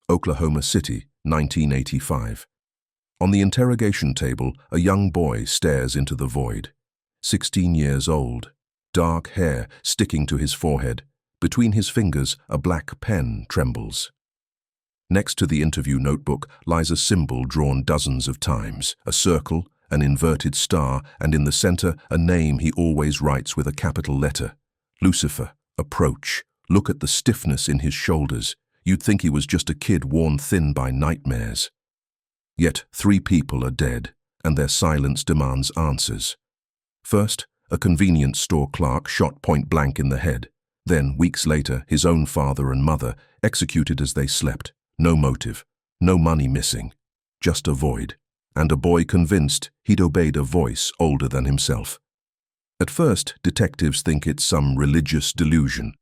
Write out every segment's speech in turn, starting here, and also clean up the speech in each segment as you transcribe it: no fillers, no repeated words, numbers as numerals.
Oklahoma City, 1985. On the interrogation table, a young boy stares into the void. 16 years old. Dark hair sticking to his forehead. Between his fingers, a black pen trembles. Next to the interview notebook lies a symbol drawn dozens of times, a circle, an inverted star, and in the center, a name he always writes with a capital letter. Lucifer. Approach. Look at the stiffness in his shoulders. You'd think he was just a kid worn thin by nightmares. Yet 3 people are dead, and their silence demands answers. First, a convenience store clerk shot point blank in the head. Then, weeks later, his own father and mother, executed as they slept. No motive, no money missing, just a void, and a boy convinced he'd obeyed a voice older than himself. At first, detectives think it's some religious delusion.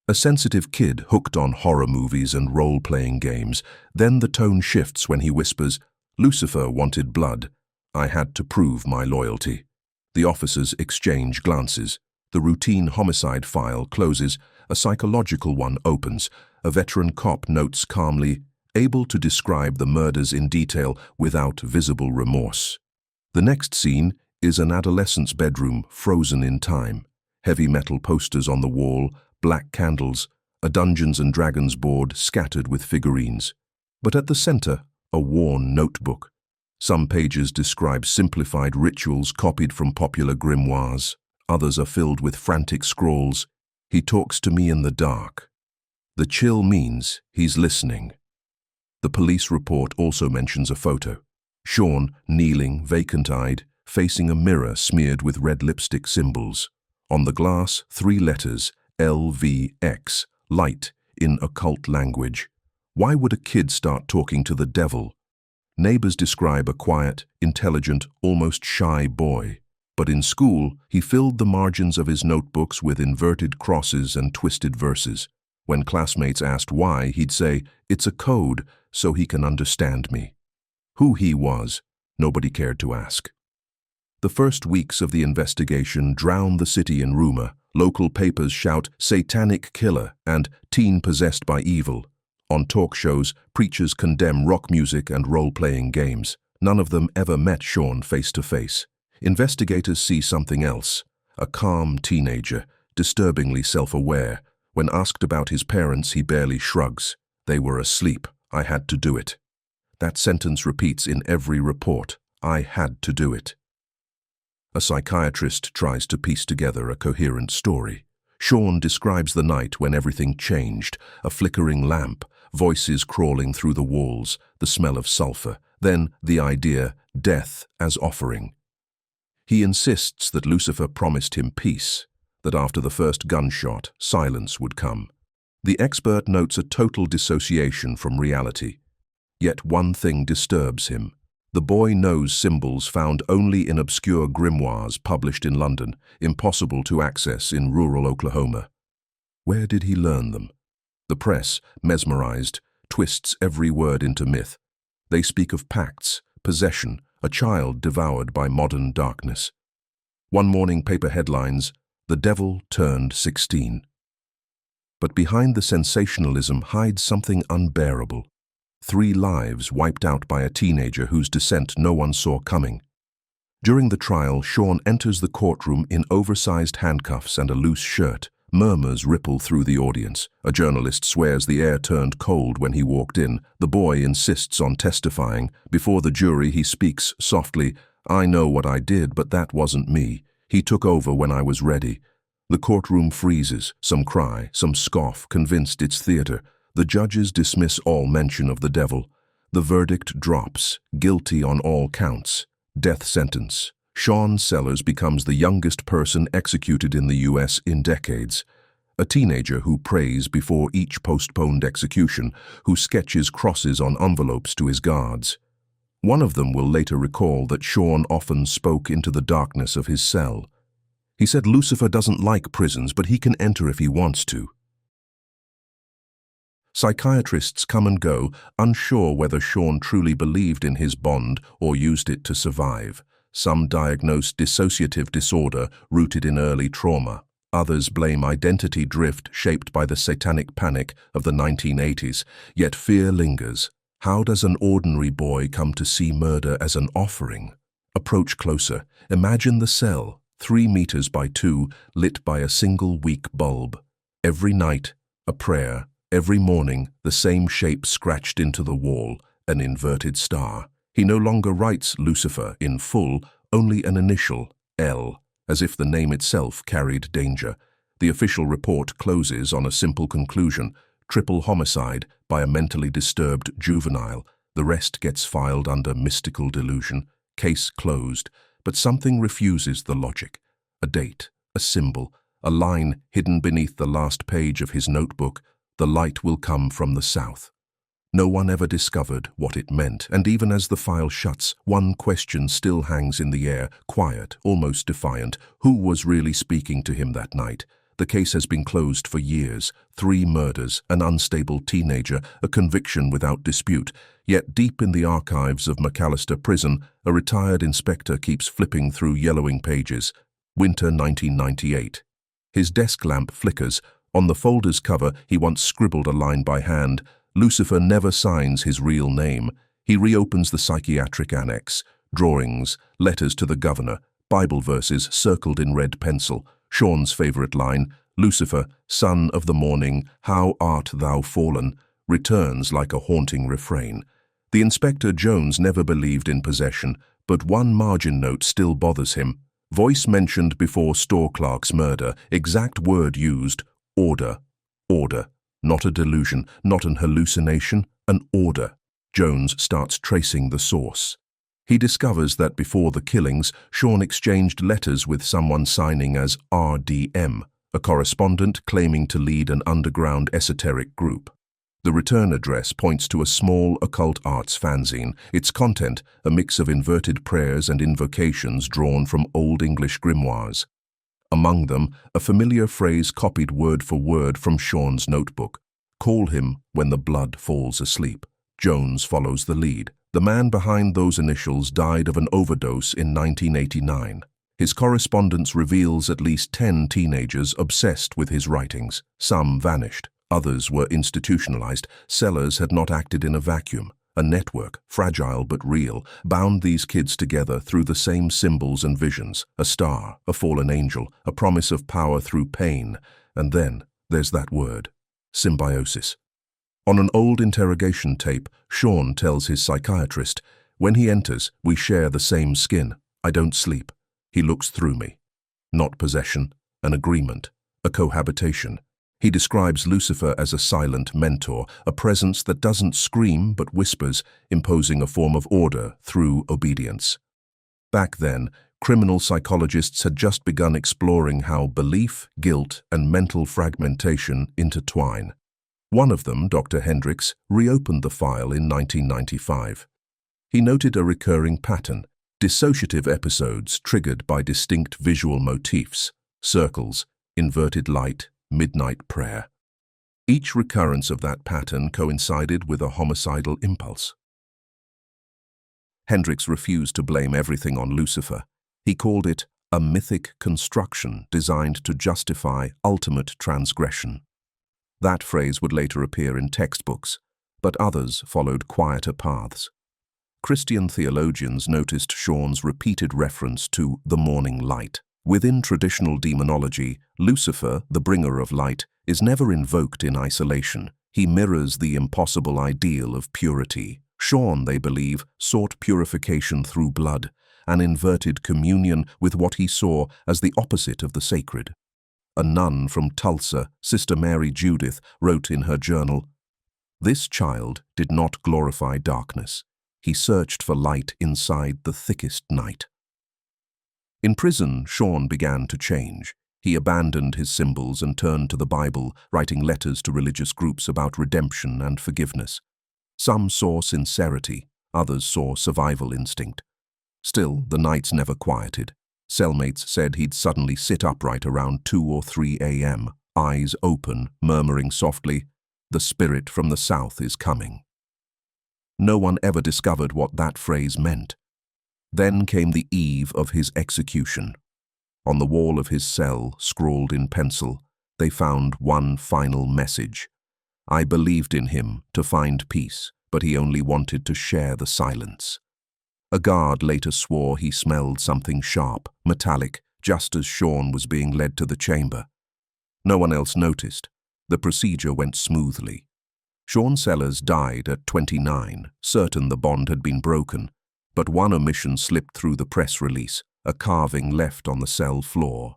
A sensitive kid hooked on horror movies and role-playing games. Then the tone shifts when he whispers, "Lucifer wanted blood. I had to prove my loyalty." The officers exchange glances. The routine homicide file closes. A psychological one opens. A veteran cop notes calmly, able to describe the murders in detail without visible remorse. The next scene is an adolescent's bedroom frozen in time. Heavy metal posters on the wall, black candles, a Dungeons and Dragons board scattered with figurines. But at the center, a worn notebook. Some pages describe simplified rituals copied from popular grimoires. Others are filled with frantic scrawls. "He talks to me in the dark." The chill means he's listening. The police report also mentions a photo. Sean, kneeling, vacant-eyed, facing a mirror smeared with red lipstick symbols. On the glass, 3 letters, LVX, light, in occult language. Why would a kid start talking to the devil? Neighbors describe a quiet, intelligent, almost shy boy. But in school, he filled the margins of his notebooks with inverted crosses and twisted verses. When classmates asked why, he'd say, "It's a code, so he can understand me." Who he was, nobody cared to ask. The first weeks of the investigation drown the city in rumor. Local papers shout, "Satanic killer" and "teen possessed by evil." On talk shows, preachers condemn rock music and role-playing games. None of them ever met Sean face to face. Investigators see something else. A calm teenager, disturbingly self-aware. When asked about his parents, he barely shrugs. "They were asleep. I had to do it." That sentence repeats in every report. "I had to do it." A psychiatrist tries to piece together a coherent story. Sean describes the night when everything changed. A flickering lamp, voices crawling through the walls, the smell of sulfur. Then the idea, death as offering. He insists that Lucifer promised him peace, that after the first gunshot, silence would come. The expert notes a total dissociation from reality. Yet one thing disturbs him. The boy knows symbols found only in obscure grimoires published in London, impossible to access in rural Oklahoma. Where did he learn them? The press, mesmerized, twists every word into myth. They speak of pacts, possession, a child devoured by modern darkness. One morning paper headlines, "The devil turned 16." But behind the sensationalism hides something unbearable. 3 lives wiped out by a teenager whose descent no one saw coming. During the trial, Sean enters the courtroom in oversized handcuffs and a loose shirt. Murmurs ripple through the audience. A journalist swears the air turned cold when he walked in. The boy insists on testifying. Before the jury, he speaks softly, "I know what I did, but that wasn't me. He took over when I was ready." The courtroom freezes. Some cry, some scoff, convinced it's theater. The judges dismiss all mention of the devil. The verdict drops, guilty on all counts. Death sentence. Sean Sellers becomes the youngest person executed in the U.S. in decades. A teenager who prays before each postponed execution, who sketches crosses on envelopes to his guards. One of them will later recall that Sean often spoke into the darkness of his cell. He said Lucifer doesn't like prisons, but he can enter if he wants to. Psychiatrists come and go, unsure whether Sean truly believed in his bond or used it to survive. Some diagnose dissociative disorder rooted in early trauma. Others blame identity drift shaped by the satanic panic of the 1980s, yet fear lingers. How does an ordinary boy come to see murder as an offering? Approach closer. Imagine the cell, 3 meters by 2, lit by a single weak bulb. Every night, a prayer. Every morning, the same shape scratched into the wall, an inverted star. He no longer writes Lucifer in full, only an initial, L, as if the name itself carried danger. The official report closes on a simple conclusion: triple homicide by a mentally disturbed juvenile. The rest gets filed under mystical delusion. Case closed. But something refuses the logic. A date, a symbol, a line hidden beneath the last page of his notebook: the light will come from the south. No one ever discovered what it meant, and even as the file shuts, one question still hangs in the air, quiet, almost defiant. Who was really speaking to him that night? The case has been closed for years. 3 murders, an unstable teenager, a conviction without dispute. Yet deep in the archives of McAllister Prison, a retired inspector keeps flipping through yellowing pages. Winter 1998. His desk lamp flickers. On the folder's cover, he once scribbled a line by hand. Lucifer never signs his real name. He reopens the psychiatric annex. Drawings, letters to the governor, Bible verses circled in red pencil. Sean's favorite line, Lucifer, son of the morning, how art thou fallen, returns like a haunting refrain. The Inspector Jones never believed in possession, but one margin note still bothers him. Voice mentioned before store clerk's murder, exact word used, order. Order. Not a delusion, not an hallucination, an order. Jones starts tracing the source. He discovers that before the killings, Sean exchanged letters with someone signing as RDM, a correspondent claiming to lead an underground esoteric group. The return address points to a small occult arts fanzine, its content a mix of inverted prayers and invocations drawn from Old English grimoires. Among them, a familiar phrase copied word for word from Sean's notebook: call him when the blood falls asleep. Jones follows the lead. The man behind those initials died of an overdose in 1989. His correspondence reveals at least 10 teenagers obsessed with his writings. Some vanished, others were institutionalized. Sellers had not acted in a vacuum. A network, fragile but real, bound these kids together through the same symbols and visions: a star, a fallen angel, a promise of power through pain. And then there's that word: symbiosis. On an old interrogation tape, Sean tells his psychiatrist, when he enters, we share the same skin. I don't sleep. He looks through me. Not possession, an agreement, a cohabitation. He describes Lucifer as a silent mentor, a presence that doesn't scream but whispers, imposing a form of order through obedience. Back then, criminal psychologists had just begun exploring how belief, guilt, and mental fragmentation intertwine. One of them, Dr. Hendricks, reopened the file in 1995. He noted a recurring pattern: dissociative episodes triggered by distinct visual motifs: circles, inverted light, midnight prayer. Each recurrence of that pattern coincided with a homicidal impulse. Hendricks refused to blame everything on Lucifer. He called it a mythic construction designed to justify ultimate transgression. That phrase would later appear in textbooks, but others followed quieter paths. Christian theologians noticed Sean's repeated reference to the morning light. Within traditional demonology, Lucifer, the bringer of light, is never invoked in isolation. He mirrors the impossible ideal of purity. Sean, they believe, sought purification through blood, an inverted communion with what he saw as the opposite of the sacred. A nun from Tulsa, Sister Mary Judith, wrote in her journal, "This child did not glorify darkness. He searched for light inside the thickest night." In prison, Sean began to change. He abandoned his symbols and turned to the Bible, writing letters to religious groups about redemption and forgiveness. Some saw sincerity, others saw survival instinct. Still, the nights never quieted. Cellmates said he'd suddenly sit upright around 2 or 3 a.m., eyes open, murmuring softly, "The spirit from the south is coming." No one ever discovered what that phrase meant. Then came the eve of his execution. On the wall of his cell, scrawled in pencil, they found one final message. I believed in him to find peace, but he only wanted to share the silence. A guard later swore he smelled something sharp, metallic, just as Sean was being led to the chamber. No one else noticed. The procedure went smoothly. Sean Sellers died at 29, certain the bond had been broken, but one omission slipped through the press release, a carving left on the cell floor.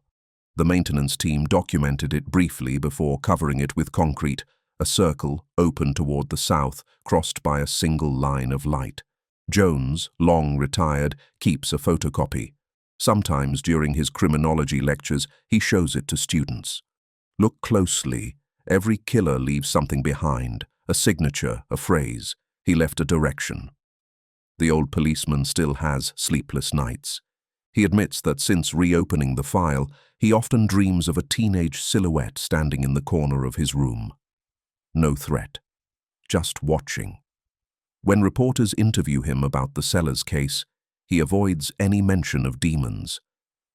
The maintenance team documented it briefly before covering it with concrete, a circle, open toward the south, crossed by a single line of light. Jones, long retired, keeps a photocopy. Sometimes during his criminology lectures, he shows it to students. Look closely. Every killer leaves something behind, a signature, a phrase. He left a direction. The old policeman still has sleepless nights. He admits that since reopening the file, he often dreams of a teenage silhouette standing in the corner of his room. No threat, just watching. When reporters interview him about the Sellers case, he avoids any mention of demons.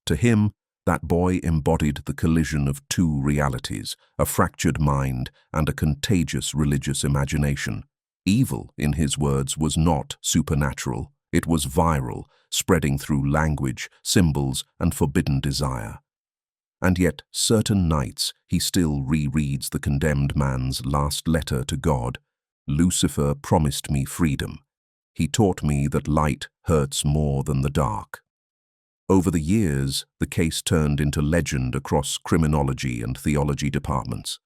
To him, that boy embodied the collision of two realities, a fractured mind and a contagious religious imagination. Evil, in his words, was not supernatural. It was viral, spreading through language, symbols, and forbidden desire. And yet, certain nights, he still rereads the condemned man's last letter to God. Lucifer promised me freedom. He taught me that light hurts more than the dark. Over the years, the case turned into legend across criminology and theology departments.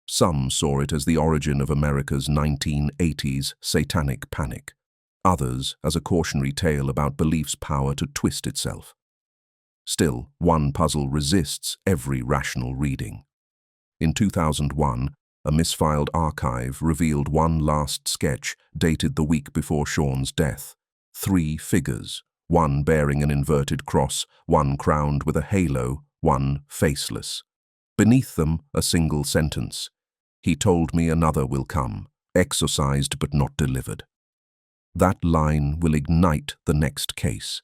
Some saw it as the origin of America's 1980s satanic panic. Others as a cautionary tale about belief's power to twist itself. Still, one puzzle resists every rational reading. In 2001, a misfiled archive revealed one last sketch dated the week before Sean's death. 3 figures, one bearing an inverted cross, one crowned with a halo, one faceless. Beneath them, a single sentence. He told me another will come, exorcised but not delivered. That line will ignite the next case.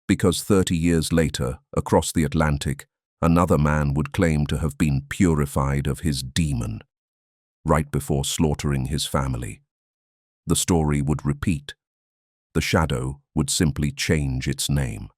Because 30 years later, across the Atlantic, another man would claim to have been purified of his demon, right before slaughtering his family. The story would repeat. The shadow would simply change its name.